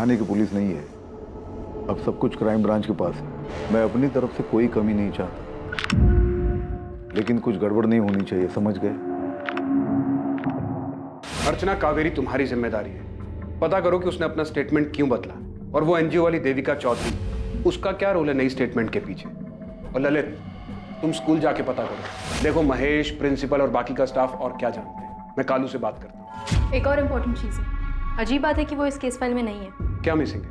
थाने की पुलिस नहीं है, अब सब कुछ क्राइम ब्रांच के पास है। मैं अपनी तरफ से कोई कमी नहीं चाहता, लेकिन कुछ गड़बड़ नहीं होनी चाहिए, समझ गए? अर्चना, कावेरी तुम्हारी जिम्मेदारी है। पता करो कि उसने अपना स्टेटमेंट क्यों बदला, और वो एनजीओ वाली देविका चौधरी, उसका क्या रोल है नई स्टेटमेंट के पीछे। और ललित, तुम स्कूल जाके पता करो, देखो महेश, प्रिंसिपल और बाकी का स्टाफ और क्या जानते हैं। मैं कालू से बात करता हूँ। एक और इम्पोर्टेंट चीज़ है, अजीब बात है कि वो इस केस फाइल में नहीं है। क्या मिसिंग है?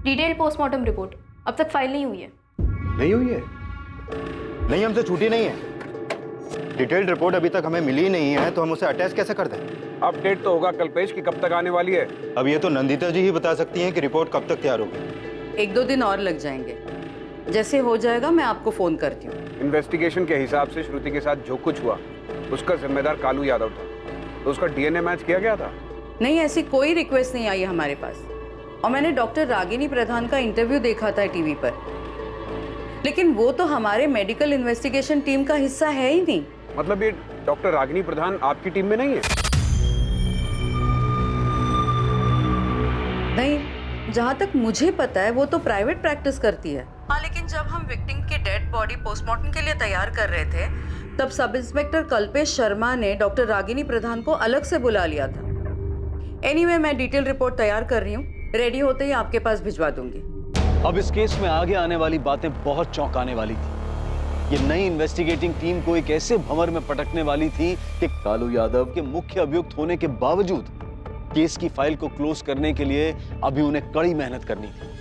डिटेल पोस्टमार्टम रिपोर्ट अब तक फाइल नहीं हुई है। नहीं हुई है? नहीं, हमसे छूटी नहीं है। डिटेल्ड रिपोर्ट अभी तक हमें मिली नहीं है, तो हम उसे अटैच कैसे कर दें? अपडेट तो होगा कल्पेश कि कब तक आने वाली है। अब ये तो नंदिता जी ही बता सकती हैं कि रिपोर्ट कब तक तैयार होगी। 1-2 दिन और लग जाएंगे। जैसे हो जाएगा मैं आपको फोन करती हूँ। इन्वेस्टिगेशन के हिसाब से श्रुति के साथ जो कुछ हुआ उसका जिम्मेदार कालू यादव था, तो उसका डीएनए मैच किया गया था? नहीं, ऐसी कोई रिक्वेस्ट नहीं आई है हमारे पास। और मैंने डॉक्टर रागिनी प्रधान का इंटरव्यू देखा था टीवी पर, लेकिन वो तो हमारे मेडिकल इन्वेस्टिगेशन टीम का हिस्सा है ही नहीं। मतलब ये डॉक्टर रागिनी प्रधान आपकी टीम में नहीं है? नहीं, जहाँ तक मुझे पता है वो तो प्राइवेट प्रैक्टिस करती है। हाँ, लेकिन जब हम विक्टिम की डेड बॉडी पोस्टमार्टम के लिए तैयार कर रहे थे, तब सब इंस्पेक्टर कल्पेश शर्मा ने डॉक्टर रागिनी प्रधान को अलग से बुला लिया था। एनीवे, मैं डिटेल रिपोर्ट तैयार कर रही हूँ, रेडी होते ही आपके पास भिजवा दूंगी। अब इस केस में आगे आने वाली बातें बहुत चौंकाने वाली थी। ये नई इन्वेस्टिगेटिंग टीम को एक ऐसे भंवर में पटकने वाली थी कि कालू यादव के मुख्य अभियुक्त होने के बावजूद केस की फाइल को क्लोज करने के लिए अभी उन्हें कड़ी मेहनत करनी थी।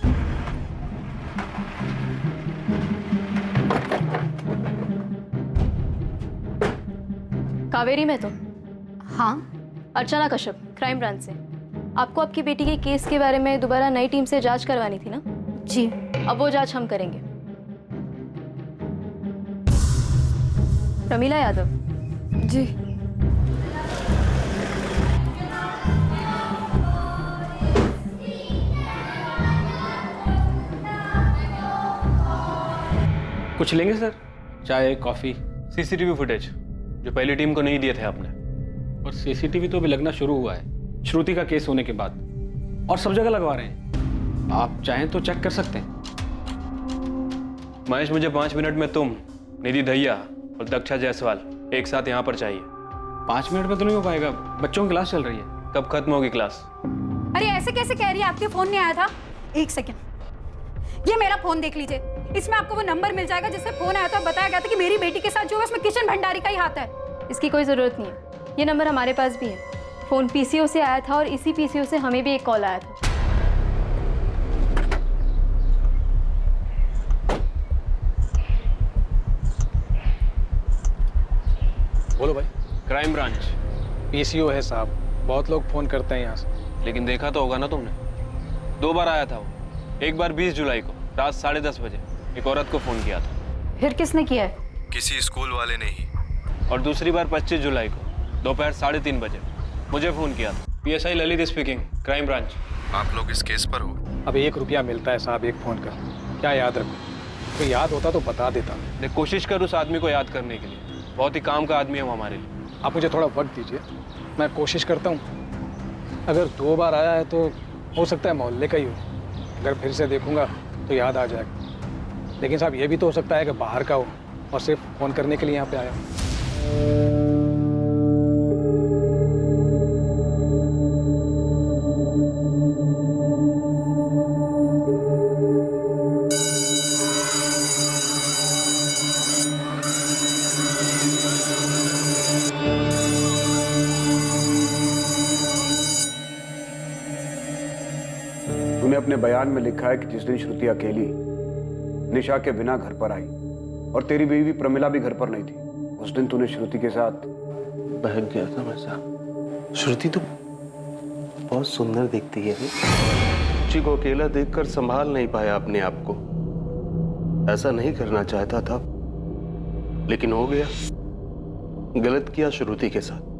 कावेरी में तो हाँ, अर्चना कश्यप, क्राइम ब्रांच से। आपको आपकी बेटी के केस के बारे में दोबारा नई टीम से जांच करवानी थी ना? जी। अब वो जांच हम करेंगे। प्रमीला यादव। जी। कुछ लेंगे सर? चाय, कॉफी? सीसीटीवी फुटेज जो पहली टीम को नहीं दिए थे आपने। और सीसीटीवी तो अभी लगना शुरू हुआ है श्रुति का केस होने के बाद, और सब जगह लगवा रहे हैं। आप चाहें तो चेक कर सकते हैं। महेश, मुझे 5 मिनट में तुम, निधि दहिया और दक्षा जायसवाल एक साथ यहाँ पर चाहिए। 5 मिनट में तो नहीं हो पाएगा, बच्चों की क्लास चल रही है। कब खत्म होगी क्लास? अरे ऐसे कैसे कह रही है? आपके फोन नहीं आया था? एक सेकेंड, ये मेरा फोन देख लीजिए। इसमें आपको वो नंबर मिल जाएगा जिससे फोन आया था, बताया गया था कि मेरी बेटी के साथ जो है उसमें किशन भंडारी का ही हाथ है। इसकी कोई ज़रूरत नहीं है, ये नंबर हमारे पास भी है। फ़ोन पीसीओ से आया था और इसी पीसीओ से हमें भी एक कॉल आया था। बोलो भाई। Crime branch. पीसीओ है साहब, बहुत लोग फोन करते हैं यहाँ से। लेकिन देखा तो होगा ना तुमने, 2 बार आया था वो। एक बार 20 जुलाई को रात 10:30 बजे एक औरत को फोन किया था। फिर किसने किया है? किसी स्कूल वाले ने ही। और दूसरी बार 25 जुलाई को दोपहर 3:30 बजे मुझे फोन किया था। PSI Lalit speaking, crime branch. आप लोग इस केस पर हो? अब 1 रुपया मिलता है साहब एक फोन का, क्या याद रखो? तो याद होता तो बता देता। देख, कोशिश कर उस आदमी को याद करने के लिए, बहुत ही काम का आदमी है वो हमारे लिए। आप मुझे थोड़ा वक्त दीजिए, मैं कोशिश करता हूँ। अगर 2 बार आया है तो हो सकता है मोहल्ले का ही हो, अगर फिर से देखूंगा तो याद आ जाएगा। लेकिन साहब ये भी तो हो सकता है कि बाहर का हो और सिर्फ फ़ोन करने के लिए यहाँ पे आया हो। तूने अपने बयान में लिखा है कि जिस दिन श्रुति अकेली निशा के बिना घर पर आई और तेरी बीवी प्रमिला भी घर पर नहीं थी, उस दिन तूने श्रुति के साथ बहक गया था मैं साहब। श्रुति तो बहुत सुंदर दिखती है। बच्ची को अकेला देखकर संभाल नहीं पाया अपने आप को। ऐसा नहीं करना चाहता था, लेकिन हो गया। गलत किया श्रुति के साथ।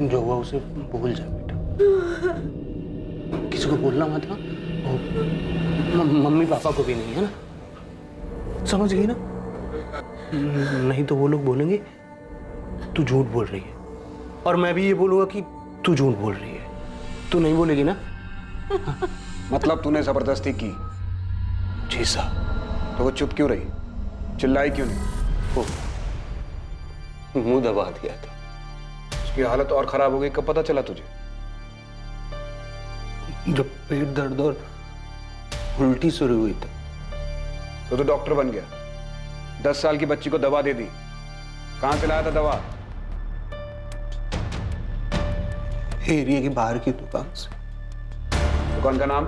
जो हुआ उसे भूल जा बेटा, किसी को बोलना मत ना। मम्मी पापा को भी नहीं, है ना? समझ गई ना? नहीं तो वो लोग बोलेंगे तू झूठ बोल रही है, और मैं भी ये बोलूंगा कि तू झूठ बोल रही है। तू नहीं बोलेगी ना? मतलब तूने जबरदस्ती की? जी साहब। तो वो चुप क्यों रही, चिल्लाई क्यों नहीं? वो मुंह दबा दिया था। उसकी हालत और खराब हो गई, कब पता चला तुझे? जब पेट दर्द और उल्टी शुरू हुई तो डॉक्टर बन गया, 10 साल की बच्ची को दवा दे दी। कहां से लाया था दवा? एरिया की बाहर की दुकान से। दुकान का नाम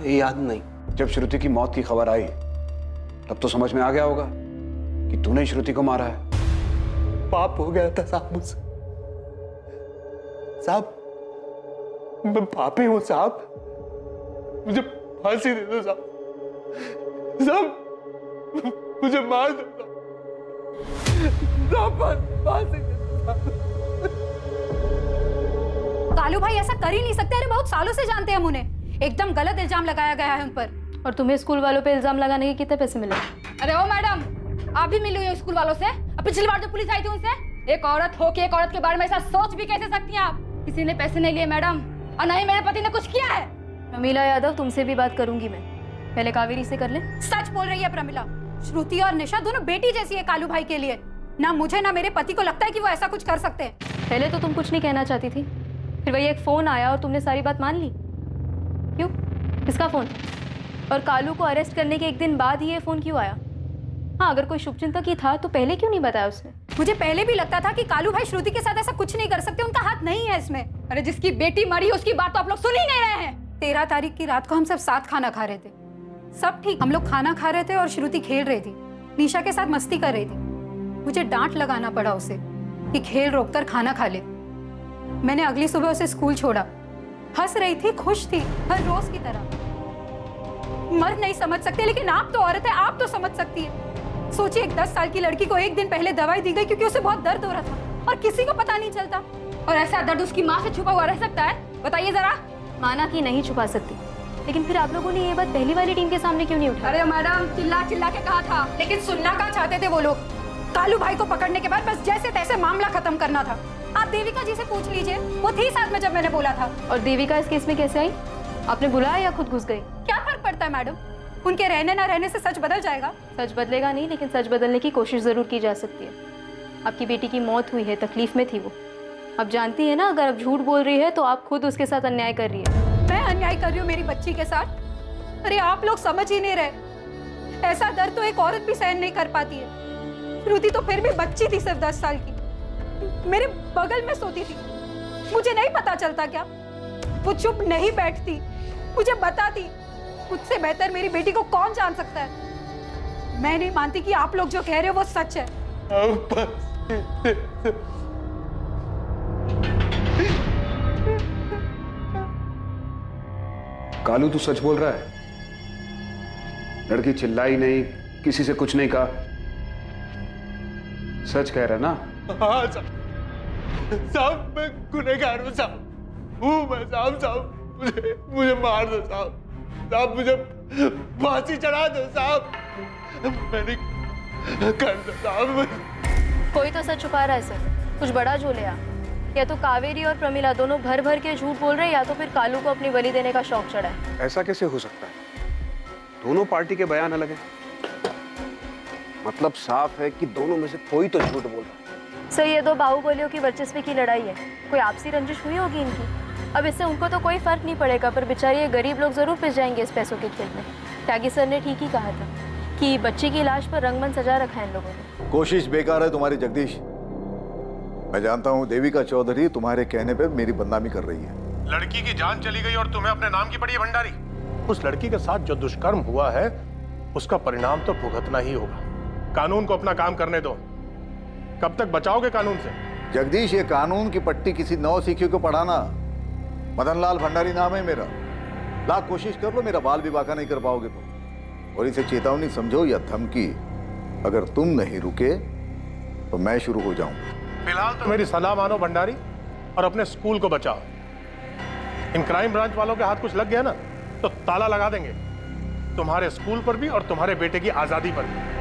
याद नहीं। जब श्रुति की मौत की खबर आई तब तो समझ में आ गया होगा कि तूने ही श्रुति को मारा है। पाप हो गया था साहब मुझसे। साहब मैं पापी हूं साहब, मुझे फांसी दे दो साहब। साहब मुझे मार दो साहब, फांसी दे दो साहब। कालू भाई ऐसा कर ही नहीं सकते। अरे बहुत सालों से जानते हैं हम उन्हें। एकदम गलत इल्जाम लगाया गया है उन पर। और तुम्हें स्कूल वालों पे इल्जाम लगाने के कितने पैसे मिले? अरे ओ मैडम, आप भी मिली हुई हो स्कूल वालों से? अब पिछली बार जो पुलिस आई थी उनसे? एक औरत हो के एक औरत के बारे में ऐसा सोच भी कैसे सकती हैं आप? किसी ने पैसे नहीं लिए मैडम, और नहीं मेरे पति ने कुछ किया है। प्रमिला यादव, तुमसे भी बात करूंगी मैं, पहले कावेरी से कर ले। सच बोल रही है प्रमिला। श्रुति और निशा दोनों बेटी जैसी है कालू भाई के लिए। ना मुझे ना मेरे पति को लगता है कि वो ऐसा कुछ कर सकते हैं। पहले तो तुम कुछ नहीं कहना चाहती थी, फिर वही एक फोन आया और तुमने सारी बात मान ली। क्यों? किसका फोन? और कालू को अरेस्ट करने के एक दिन बाद ही ये फोन क्यों आया? हाँ, अगर कोई शुभचिंतक ही था तो पहले क्यों नहीं बताया उसने? मुझे पहले भी लगता था कि कालू भाई श्रुति के साथ ऐसा कुछ नहीं कर सकते, उनका हाथ नहीं है इसमें। अरे जिसकी बेटी मरी उसकी बात तो आप लोग सुन ही नहीं रहे हैं। 13 तारीख की रात को हम सब साथ खाना खा रहे थे, सब ठीक। हम लोग खाना खा रहे थे और श्रुति खेल रही थी, निशा के साथ मस्ती कर रही थी। मुझे डांट लगाना पड़ा उसे कि खेल रोककर खाना खा ले। मैंने अगली सुबह उसे स्कूल छोड़ा। हंस रही थी, खुश थी, हर रोज की तरह। मर्द नहीं समझ सकते, लेकिन आप तो औरत है, आप तो समझ सकती है। सोचिए, एक 10 साल की लड़की को एक दिन पहले दवाई दी गई क्योंकि उसे बहुत दर्द हो रहा था और किसी को पता नहीं चलता। और ऐसा दर्द उसकी माँ से छुपा हुआ रह सकता है? बताइए जरा। माना कि नहीं छुपा सकती, लेकिन फिर आप लोगों ने ये बात पहली वाली टीम के सामने क्यों नहीं उठाई? अरे मैडम, चिल्ला चिल्ला के कहा था, लेकिन सुनना कहाँ चाहते थे वो लोग। कालू भाई को पकड़ने के बाद बस जैसे तैसे मामला खत्म करना था। आप देविका जी से पूछ लीजिए, वो थी साथ में जब मैंने बोला था। और देविका इस केस में कैसे आई? आपने बुलाया या खुद घुस गई? क्या फर्क पड़ता है मैडम, उनके रहने ना रहने से सच बदल जाएगा? सच बदलेगा नहीं, लेकिन सच बदलने की कोशिश जरूर की जा सकती है। आपकी बेटी की मौत हुई है, तकलीफ में थी वो। अब जानती है ना, अगर अब झूठ बोल रही है तो आप खुद उसके साथ अन्याय कर रही है। मैं अन्याय कर रही हूँ मेरी बच्ची के साथ? अरे आप लोग समझ ही नहीं रहे। ऐसा दर्द तो एक औरत भी सहन नहीं कर पाती है। श्रुति तो फिर भी बच्ची थी, सिर्फ 10 साल की, मेरे बगल में सोती थी। मुझे नहीं पता चलता क्या? वो चुप नहीं बैठती, मुझे बताती। मुझसे बेहतर मेरी बेटी को कौन जान सकता है? मैं नहीं मानती कि आप लोग जो कह रहे हो वो सच है। कालू तू सच बोल रहा है? लड़की चिल्लाई नहीं, किसी से कुछ नहीं कहा, सच कह रहा ना? हाँ साहब, मैं गुनहगार हूँ साहब, हूँ मैं साहब, मुझे मार दो साहब, मुझे फांसी चढ़ा दो साहब, मैंने कर दो साहब। कोई तो सच छुपा रहा है सर, कुछ बड़ा जो ले आ। या तो कावेरी और प्रमिला दोनों भर भर के झूठ बोल रहे हैं, या तो फिर कालू को अपनी बलि देने का शौक चढ़ा है। ऐसा कैसे हो सकता है? दोनों पार्टी के बयान अलग हैं। मतलब साफ है कि दोनों में से कोई तो झूठ बोल रहा है। सर, ये दो बाहुबलियों की वर्चस्व की लड़ाई है, कोई आपसी रंजिश हुई होगी इनकी। अब इससे उनको तो कोई फर्क नहीं पड़ेगा, पर बेचारे ये गरीब लोग जरूर पिस जाएंगे इस पैसों के खेल में। त्यागी सर ने ठीक ही कहा था कि बच्चे की लाश पर रंगमंच सजा रखा है इन लोगों ने। कोशिश बेकार है तुम्हारी जगदीश। मैं जानता हूँ देविका चौधरी तुम्हारे कहने पे मेरी बदनामी कर रही है। लड़की की जान चली गई और तुम्हें अपने नाम की पड़ी है भंडारी। उस लड़की के साथ जो दुष्कर्म हुआ है उसका परिणाम तो भुगतना ही होगा। कानून को अपना काम करने दो। कब तक बचाओगे कानून से? जगदीश, ये कानून की पट्टी किसी नौसिखियों को पढ़ाना। मदनलाल भंडारी नाम है मेरा। लाख कोशिश कर लो, मेरा बाल विवाह का नहीं कर पाओगे तुम। और इसे चेतावनी समझो या धमकी, अगर तुम नहीं रुके तो मैं शुरू हो जाऊंगा। फिलहाल तो मेरी सलाह मानो भंडारी, और अपने स्कूल को बचाओ। इन क्राइम ब्रांच वालों के हाथ कुछ लग गया ना तो ताला लगा देंगे तुम्हारे स्कूल पर भी और तुम्हारे बेटे की आजादी पर भी।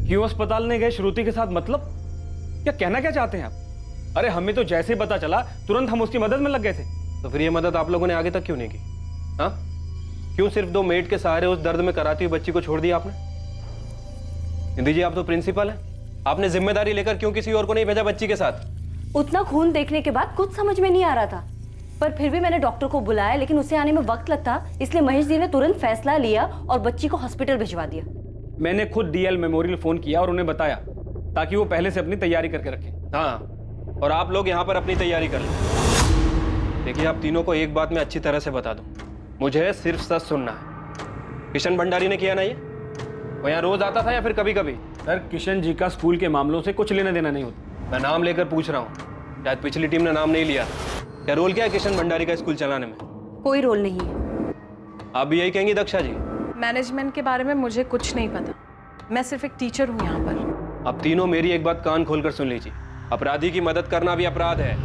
क्यों अस्पताल नहीं गए श्रुति के साथ? मतलब क्या कहना क्या चाहते हैं आप? अरे हमें तो जैसे ही पता चला तुरंत हम उसकी मदद में लग गए थे। तो फिर ये मदद आप लोगों ने आगे तक क्यों नहीं की? हाँ, क्यों सिर्फ 2 मेड के सहारे उस दर्द में कराती हुई बच्ची को छोड़ दिया आपने? हिंदी जी, आप तो प्रिंसिपल हैं, आपने जिम्मेदारी लेकर क्यों किसी और को नहीं भेजा बच्ची के साथ? उतना खून देखने के बाद कुछ समझ में नहीं आ रहा था, पर फिर भी मैंने डॉक्टर को बुलाया, लेकिन उसे आने में वक्त लगता, इसलिए महेश जी ने तुरंत फैसला लिया और बच्ची को हॉस्पिटल भिजवा दिया। मैंने खुद डीएल मेमोरियल फोन किया और उन्हें बताया ताकि वो पहले से अपनी तैयारी करके रखें। हाँ, और आप लोग यहाँ पर अपनी तैयारी कर लें। देखिए, आप तीनों को एक बात मैं अच्छी तरह से बता दूं, मुझे सिर्फ सच सुनना है। किशन भंडारी ने किया ना ये? वो यहाँ रोज आता था या फिर कभी कभी? सर, किशन जी का स्कूल के मामलों से कुछ लेना देना नहीं होता। मैं नाम लेकर पूछ रहा हूँ, शायद पिछली टीम ने नाम नहीं लिया। क्या रोल क्या है किशन भंडारी का स्कूल चलाने में? कोई रोल नहीं है। आप भी यही कहेंगी दक्षा जी? मैनेजमेंट के बारे में मुझे कुछ नहीं पता, मैं सिर्फ एक टीचर हूँ यहाँ पर। आप तीनों मेरी एक बात कान खोलकर सुन लीजिए, अपराधी की मदद करना भी अपराध है।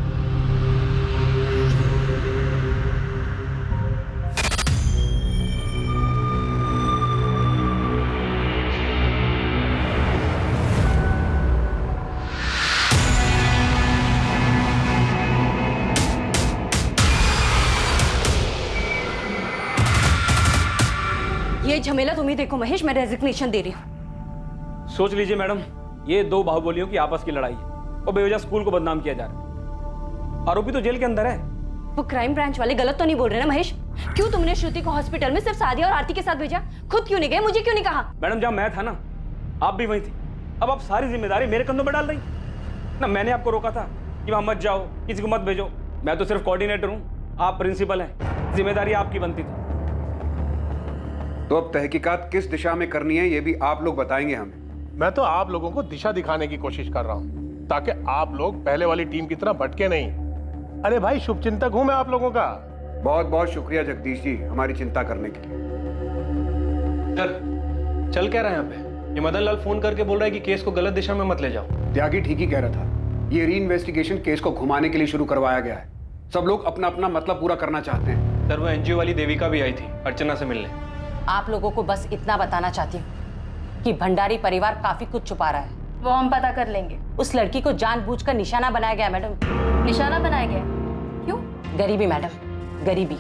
ये झमेला तुम ही देखो महेश, मैं रेजिग्नेशन दे रही हूँ। सोच लीजिए मैडम, ये 2 बाहुबलियों की आपस की लड़ाई है और बेवजह स्कूल को बदनाम किया जा रहा है। आरोपी तो जेल के अंदर है। वो क्राइम ब्रांच वाले गलत तो नहीं बोल रहे ना महेश? क्यों तुमने श्रुति को हॉस्पिटल में सिर्फ सादिया और आरती के साथ भेजा? खुद क्यों नहीं गए? मुझे क्यों नहीं कहा? मैडम, जहाँ मैं था ना, आप भी वहीं थी। अब आप सारी जिम्मेदारी मेरे कंधों पर डाल रही ना। मैंने आपको रोका था कि वहां मत जाओ, किसी को मत भेजो। मैं तो सिर्फ कोऑर्डिनेटर हूँ, आप प्रिंसिपल हैं, जिम्मेदारी आपकी बनती थी। तो अब तहकीकात किस दिशा में करनी है ये भी आप लोग बताएंगे हमें। मैं तो आप लोगों को दिशा दिखाने की कोशिश कर रहा हूं ताकि आप लोग पहले वाली टीम की तरह भटके नहीं। अरे भाई, शुभचिंतक हूं मैं आप लोगों का। बहुत बहुत शुक्रिया जगदीश जी हमारी चिंता करने के लिए। चल क्या रहा है यहाँ पे? ये मदन लाल फोन करके बोल रहा है कि केस को गलत दिशा में मत ले जाओ। त्यागी ठीक ही कह रहा था, ये री इन्वेस्टिगेशन केस को घुमाने के लिए शुरू करवाया गया है। सब लोग अपना अपना मतलब पूरा करना चाहते हैं। सर, वो एनजीओ वाली देविका भी आई थी अर्चना से मिलने। आप लोगों को बस इतना बताना चाहती हूँ कि भंडारी परिवार काफी कुछ छुपा रहा है। वो हम पता कर लेंगे। उस लड़की को जानबूझकर निशाना बनाया गया मैडम। निशाना बनाया गया? क्यों? गरीबी मैडम, गरीबी।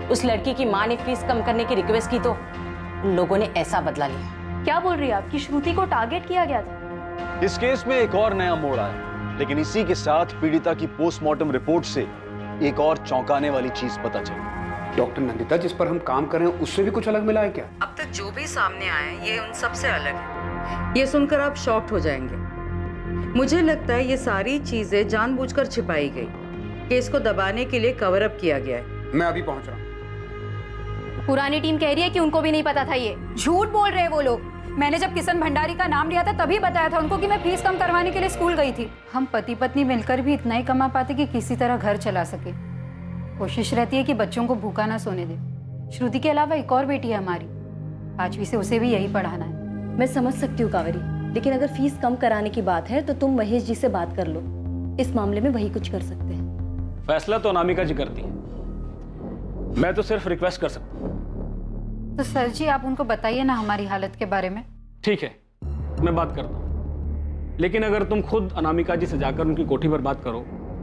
उस लड़की की माँ ने फीस कम करने की रिक्वेस्ट की तो उन लोगों ने ऐसा बदला लिया। क्या बोल रही है आप कि श्रुति को टारगेट किया गया था? इस केस में एक और नया मोड़ आया, लेकिन इसी के साथ पीड़िता की पोस्टमार्टम रिपोर्ट से एक और चौंकाने वाली चीज पता चली। डॉक्टर नंदिता, जिस पर हम काम कर रहे हैं उससे भी कुछ अलग मिला है क्या? अब तक जो भी सामने आया है ये उन सब से अलग है। ये सुनकर आप शॉक्ड हो जाएंगे। मुझे लगता है ये सारी चीजें जानबूझकर छिपाई गई, केस को दबाने के लिए कवर अप किया गया है। मैं अभी पहुंच रहा हूँ। पुरानी टीम कह रही है कि उनको भी नहीं पता था ये। झूठ बोल रहे हैं वो लोग। मैंने जब किशन भंडारी का नाम लिया था तभी बताया था उनको कि मैं फीस कम करवाने के लिए स्कूल गई थी। हम पति पत्नी मिलकर भी इतना ही कमा पाते कि किसी तरह घर चला सके। कोशिश रहती है कि बच्चों को भूखा ना सोने दे। श्रुति के अलावा एक और बेटी है हमारी, 5वीं से, उसे भी यही पढ़ाना है। मैं समझ सकती हूँ कावेरी, लेकिन अगर फीस कम कराने की बात है तो तुम महेश जी से बात कर लो। इस मामले में वही कुछ कर सकते हैं। फैसला तो अनामिका जी करती है, मैं तो सिर्फ रिक्वेस्ट कर सकता हूँ। तो सर जी, आप उनको बताइए ना हमारी हालत के बारे में। ठीक है, मैं बात करता हूँ, लेकिन अगर तुम खुद अनामिका जी से जाकर उनकी कोठी पर बात करो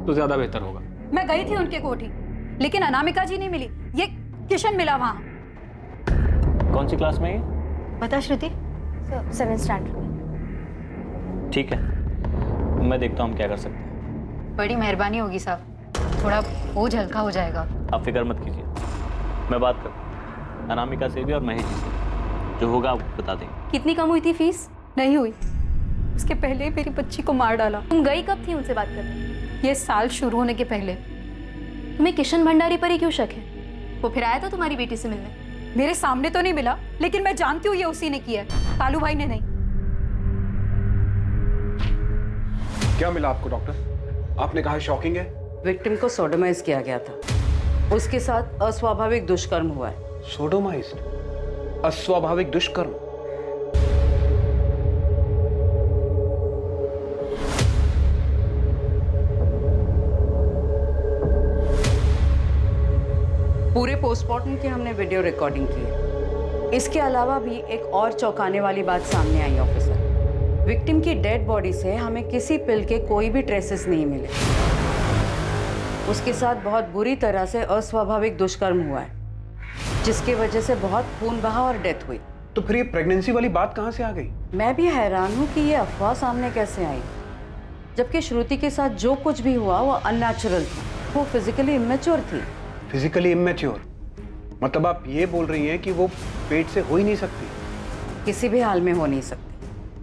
तो ज्यादा बेहतर होगा। मैं गई थी उनके कोठी, लेकिन अनामिका जी नहीं मिली, ये किशन मिला वहां। कौन सी क्लास में है? बता श्रुति। 7th स्टैंडर्ड में। ठीक है, मैं देखता हूँ हम क्या कर सकते हैं। बड़ी मेहरबानी होगी साहब, थोड़ा बोझ हल्का हो जाएगा। आप फिक्र मत कीजिए, मैं बात करता हूँ अनामिका से भी और महेश जी से, जो होगा आपको बता देंगे। कितनी कम हुई थी फीस? नहीं हुई, उसके पहले ही मेरी बच्ची को मार डाला। तुम गई कब थी उनसे बात करने? ये साल शुरू होने के पहले। तुम्हें किशन भंडारी पर ही क्यों शक है? वो फिर आया था तुम्हारी बेटी से मिलने? मेरे सामने तो नहीं मिला, लेकिन मैं जानती हूँ ये उसी ने किया है, कालू भाई ने नहीं। क्या मिला आपको डॉक्टर? आपने कहा शॉकिंग है। विक्टिम को सोडोमाइज किया गया था, उसके साथ अस्वाभाविक दुष्कर्म हुआ है। सोडोमाइज्ड? अस्वाभाविक दुष्कर्म? पूरे पोस्टमार्टम की हमने वीडियो रिकॉर्डिंग की है। इसके अलावा भी एक और चौंकाने वाली बात सामने आई ऑफिसर। विक्टिम की डेड बॉडी से हमें किसी पिल के कोई भी ट्रेसेस नहीं मिले। उसके साथ बहुत बुरी तरह से अस्वाभाविक दुष्कर्म हुआ है, जिसकी वजह से बहुत खून बहा और डेथ हुई। तो फिर ये प्रेगनेंसी वाली बात कहाँ से आ गई? मैं भी हैरान हूँ कि ये अफवाह सामने कैसे आई, जबकि श्रुति के साथ जो कुछ भी हुआ वो अननेचुरल था। वो फिजिकली इमेच्योर थी। फिजिकली इमेच्योर मतलब आप ये बोल रही हैं कि वो पेट से हो ही नहीं सकती? किसी भी हाल में हो नहीं सकती।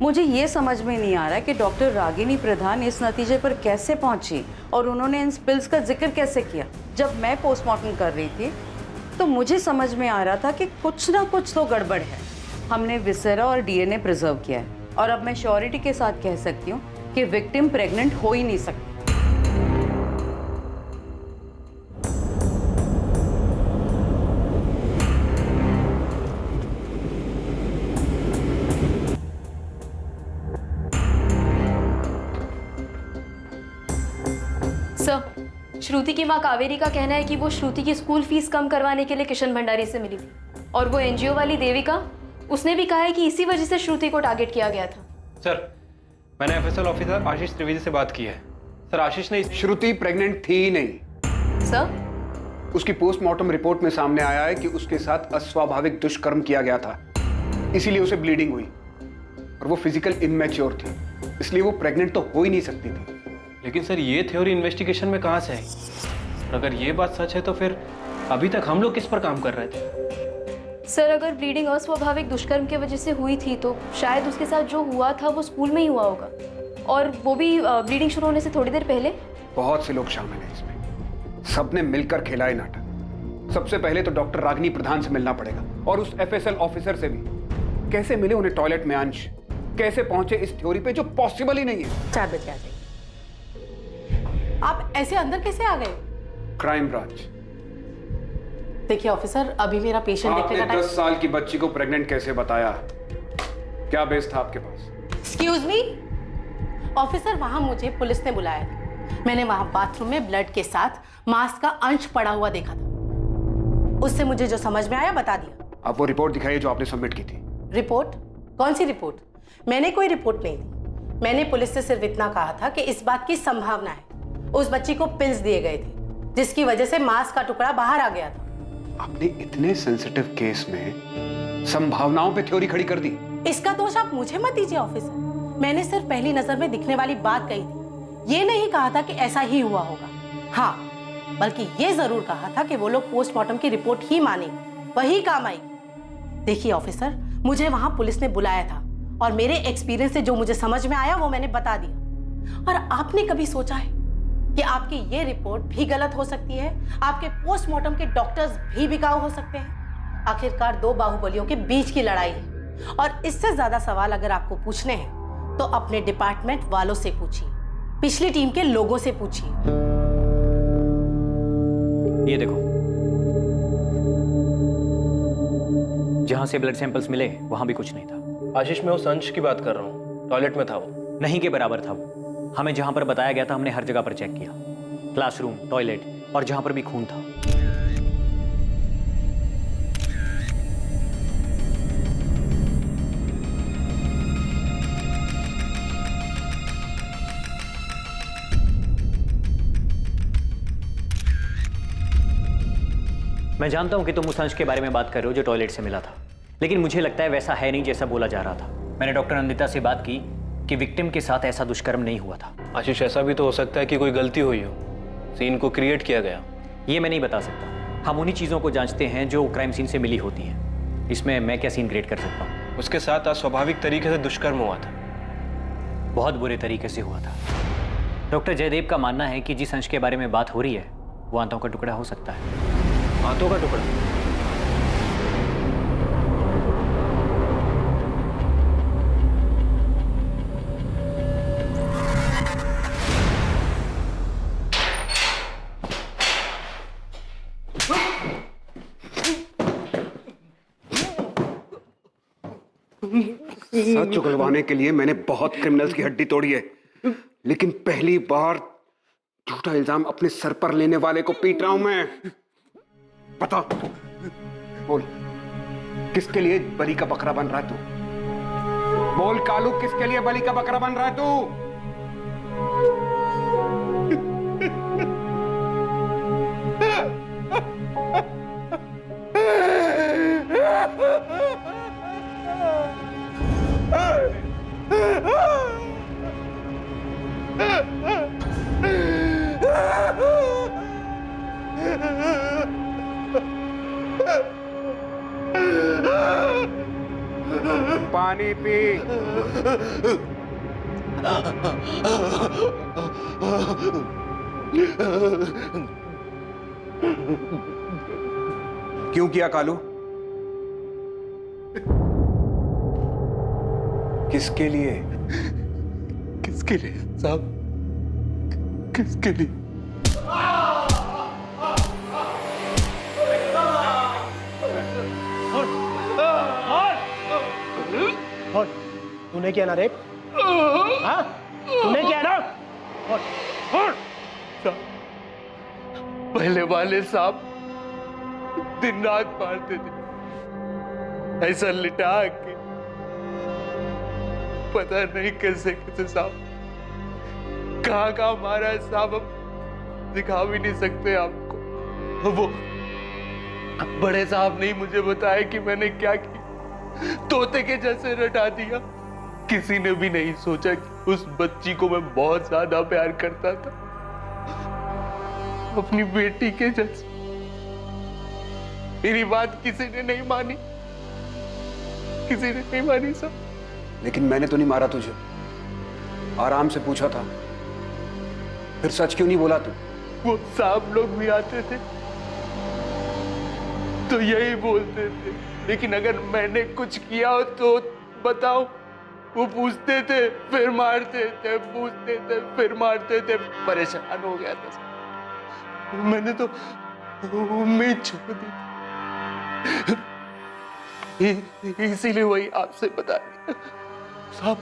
मुझे ये समझ में नहीं आ रहा कि डॉक्टर रागिनी प्रधान इस नतीजे पर कैसे पहुंची और उन्होंने इन पिल्स का जिक्र कैसे किया। जब मैं पोस्टमार्टम कर रही थी तो मुझे समझ में आ रहा था कि कुछ ना कुछ तो गड़बड़ है। हमने विसेरा और डीएनए प्रिजर्व किया है और अब मैं श्योरिटी के साथ कह सकती हूँ कि विक्टिम प्रेग्नेंट हो ही नहीं सकती। सर, श्रुति की मां कावेरी का कहना है कि वो श्रुति की स्कूल फीस कम करवाने के लिए किशन भंडारी से मिली थी और वो एनजीओ वाली देविका, उसने भी कहा है कि इसी वजह से श्रुति को टारगेट किया गया था। सर, मैंने एफएसएल ऑफिसर आशीष त्रिवेदी से बात की है। सर, आशीष ने श्रुति प्रेग्नेंट थी ही नहीं। सर, उसकी पोस्टमार्टम रिपोर्ट में सामने आया है कि उसके साथ अस्वाभाविक दुष्कर्म किया गया था, इसीलिए उसे ब्लीडिंग हुई और वो फिजिकल इमेच्योर थी, इसलिए वो प्रेग्नेंट तो हो ही नहीं सकती थी। लेकिन सर, ये थ्योरी इन्वेस्टिगेशन में कहाँ से आई? और अगर ये बात सच है तो फिर अभी तक हम लोग किस पर काम कर रहे थे? सर, अगर ब्लीडिंग अस्वाभाविक दुष्कर्म की वजह से हुई थी तो शायद उसके साथ जो हुआ था वो स्कूल में ही हुआ होगा, और वो भी ब्लीडिंग शुरू होने से थोड़ी देर पहले। बहुत से लोग शामिल हैं इसमें, सबने मिलकर खेला है नाटक। सबसे पहले तो डॉक्टर रागिनी प्रधान से मिलना पड़ेगा और उस एफएसएल ऑफिसर से भी। कैसे मिले उन्हें टॉयलेट में अंश? कैसे पहुंचे इस थ्योरी पे जो पॉसिबल ही नहीं है? 4 बजे आ जाइए। आप ऐसे अंदर कैसे आ गए? Crime branch. देखिए ऑफिसर, अभी मेरा पेशेंट देखने का आपने 10 साल की बच्ची को प्रेग्नेंट कैसे बताया? क्या बेस था आपके पास? एक्सक्यूज मी ऑफिसर, वहां मुझे पुलिस ने बुलाया था। मैंने वहां बाथरूम में ब्लड के साथ मांस का अंश पड़ा हुआ देखा था। उससे मुझे जो समझ में आया बता दिया। आप वो रिपोर्ट दिखाइए जो आपने सबमिट की थी। रिपोर्ट? कौन सी रिपोर्ट? मैंने कोई रिपोर्ट नहीं दी। मैंने पुलिस से सिर्फ इतना कहा था कि इस बात की संभावना है उस बच्ची को पिल्स दिए गए थे, जिसकी वजह से मांस का टुकड़ा बाहर आ गया था। आपने इतने सेंसिटिव केस में संभावनाओं पे थ्योरी खड़ी कर दी। इसका दोष आप मुझे मत दीजिए ऑफिसर। मैंने सिर्फ पहली नजर में दिखने वाली बात कही थी, ये नहीं कहा था कि ऐसा ही हुआ होगा। हाँ, बल्कि ये जरूर कहा था कि वो लोग पोस्टमार्टम की रिपोर्ट ही मानेंगे, वही काम आएगी। देखिए ऑफिसर, मुझे वहां पुलिस ने बुलाया था और मेरे एक्सपीरियंस से जो मुझे समझ में आया वो मैंने बता दिया। और आपने कभी सोचा है कि आपकी ये रिपोर्ट भी गलत हो सकती है? आपके पोस्टमार्टम के डॉक्टर्स भी बिकाऊ हो सकते हैं। आखिरकार 2 बाहुबलियों के बीच की लड़ाई है, और इससे ज्यादा सवाल अगर आपको पूछने हैं तो अपने डिपार्टमेंट वालों से पूछिए, पिछली टीम के लोगों से पूछिए। ये देखो, जहां से ब्लड सैंपल्स मिले वहां भी कुछ नहीं था। आशीष, मैं उस अंश की बात कर रहा हूँ। टॉयलेट में था वो। नहीं के बराबर था वो। हमें जहां पर बताया गया था हमने हर जगह पर चेक किया, क्लासरूम, टॉयलेट और जहां पर भी खून था। मैं जानता हूं कि तुम उस अंश के बारे में बात कर रहे हो जो टॉयलेट से मिला था, लेकिन मुझे लगता है वैसा है नहीं जैसा बोला जा रहा था। मैंने डॉक्टर नंदिता से बात की कि विक्टिम के साथ ऐसा दुष्कर्म नहीं हुआ था। आशीष, ऐसा भी तो हो सकता है कि कोई गलती हुई हो, सीन को क्रिएट किया गया। ये मैं नहीं बता सकता। हम उन्हीं चीज़ों को जांचते हैं जो क्राइम सीन से मिली होती हैं। इसमें मैं क्या सीन क्रिएट कर सकता हूँ? उसके साथ अस्वाभाविक तरीके से दुष्कर्म हुआ था। बहुत बुरे तरीके से हुआ था। डॉक्टर जयदेव का मानना है कि जिस अंश के बारे में बात हो रही है वो आंतों का टुकड़ा हो सकता है। आंतों का टुकड़ा? सच उगलवाने के लिए मैंने बहुत क्रिमिनल्स की हड्डी तोड़ी है, लेकिन पहली बार झूठा इल्जाम अपने सर पर लेने वाले को पीट रहा हूं मैं। बता, बोल, किसके लिए बरी का बकरा बन रहा है तू? बोल कालू, किसके लिए बलि का बकरा बन रहा है तू? पानी पी। क्यों किया कालू? किसके लिए? किसके लिए साहब? किसके लिए? तूने किया ना रेप? हाँ? तूने किया ना? पहले वाले साहब दिन रात मारते थे, ऐसा लिटा के, पता नहीं कैसे कैसे साहब कहाँ कहाँ मारा है साहब, हम दिखा भी नहीं सकते आपको। वो बड़े साहब ने मुझे बताया कि मैंने क्या किया, तोते के जैसे रटा दिया। किसी ने भी नहीं सोचा कि उस बच्ची को मैं बहुत ज्यादा प्यार करता था, अपनी बेटी के जैसे। मेरी बात किसी ने नहीं मानी, किसी ने नहीं मानी सब। लेकिन मैंने तो नहीं मारा तुझे, आराम से पूछा था, फिर सच क्यों नहीं बोला तू? वो साहब लोग भी आते थे तो यही बोलते थे, लेकिन अगर मैंने कुछ किया हो तो बताओ। वो पूछते थे फिर मारते थे, पूछते थे फिर मारते थे। परेशान हो गया था, मैंने तो उम्मीद छोड़ दी, इसीलिए वही आपसे बता दिया साहब।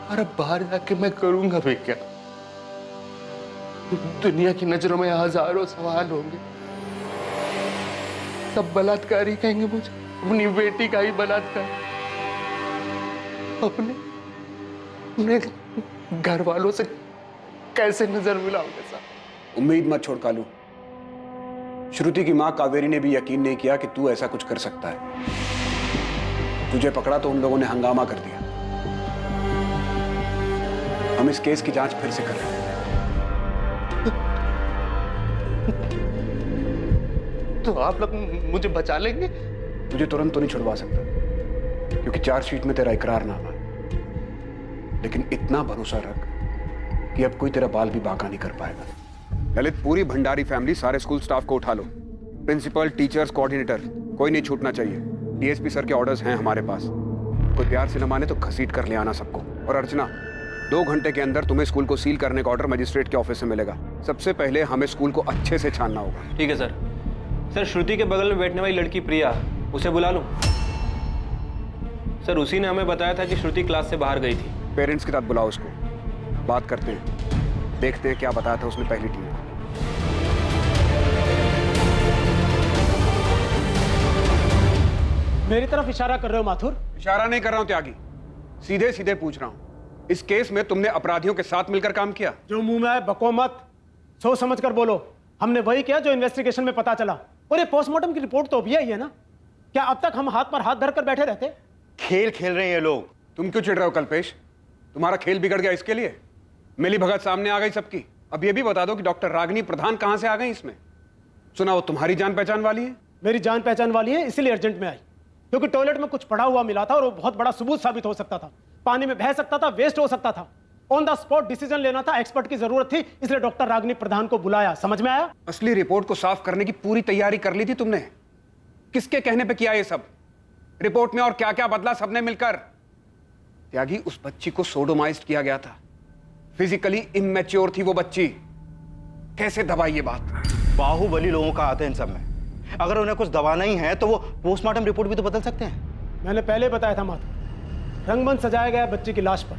अरे बाहर जाके मैं करूंगा भी क्या? दुनिया की नजरों में हजारों सवाल होंगे, सब बलात्कारी कहेंगे मुझे, अपनी बेटी का ही बलात्कार। अपने घर वालों से कैसे नजर मिलाओगे साहब? उम्मीद मत छोड़ कालू। श्रुति की मां कावेरी ने भी यकीन नहीं किया कि तू ऐसा कुछ कर सकता है। तुझे पकड़ा तो उन लोगों ने हंगामा कर दिया। हम इस केस की जांच फिर से कर रहे हैं। तो आप लोग मुझे बचा लेंगे? तुझे तुरंत तो नहीं छुड़वा सकता, क्योंकि चार्जशीट में तेरा इकरारनामा है। लेकिन इतना भरोसा रख कि अब कोई तेरा बाल भी बांका नहीं कर पाएगा। ललित, पूरी भंडारी फैमिली, सारे स्कूल स्टाफ को उठा लो। प्रिंसिपल, टीचर्स, कोऑर्डिनेटर, कोई नहीं छूटना चाहिए। डीएसपी सर के ऑर्डर्स हैं हमारे पास। कोई प्यार से न माने तो घसीट कर ले आना सबको। और अर्चना, 2 घंटे के अंदर तुम्हें स्कूल को सील करने का ऑर्डर मजिस्ट्रेट के ऑफिस से मिलेगा। सबसे पहले हमें स्कूल को अच्छे से छानना होगा। ठीक है सर। सर, श्रुति के बगल में बैठने वाली लड़की प्रिया, उसे बुला लूं? सर, उसी ने हमें बताया था कि श्रुति क्लास से बाहर गई थी। पेरेंट्स के साथ बुलाओ उसको, बात करते हैं, देखते हैं क्या बताया था उसने पहली टीम को। मेरी तरफ इशारा कर रहे हो माथुर? इशारा नहीं कर रहा हूं त्यागी, सीधे सीधे पूछ रहा हूं। इस केस में तुमने अपराधियों के साथ मिलकर काम किया? जो मुंह में आए बको मत, सोच समझ कर बोलो। हमने वही किया जो इन्वेस्टिगेशन में पता चला। और ये पोस्टमार्टम की रिपोर्ट तो अभी आई है ना? क्या अब तक हम हाथ पर हाथ धरकर बैठे रहते? खेल खेल रहे हैं ये लोग। तुम क्यों चिढ़ रहे हो कल्पेश? तुम्हारा खेल बिगड़ गया इसके लिए? मिली भगत सामने आ गई सबकी। अब ये भी बता दो कि डॉक्टर रागिनी प्रधान कहां से आ गई इसमें? सुना वो तुम्हारी जान पहचान वाली है? मेरी जान पहचान वाली है, इसीलिए अर्जेंट में आई, क्योंकि टॉयलेट में कुछ पड़ा हुआ मिला था और वो बहुत बड़ा सबूत साबित हो सकता था। पानी में बह सकता था, वेस्ट हो सकता था। ऑन द स्पॉट डिसीजन लेना था, एक्सपर्ट की जरूरत थी, इसलिए डॉक्टर रागिनी प्रधान को बुलाया। समझ में आया? असली रिपोर्ट को साफ करने की पूरी तैयारी कर ली थी तुमने। किसके कहने पे किया ये सब? रिपोर्ट में और क्या क्या बदला सबने मिलकर? त्यागी, उस बच्ची को सोडोमाइज्ड किया गया था। फिजिकली इमैच्योर थी वो बच्ची। कैसे दबाई ये बात? बाहुबली लोगों का आते हैं इन सब में। अगर उन्हें कुछ दबाना ही है तो वो पोस्टमार्टम रिपोर्ट भी तो बदल सकते हैं। मैंने पहले बताया था माधव, रंगमंच सजाया गया बच्ची की लाश पर।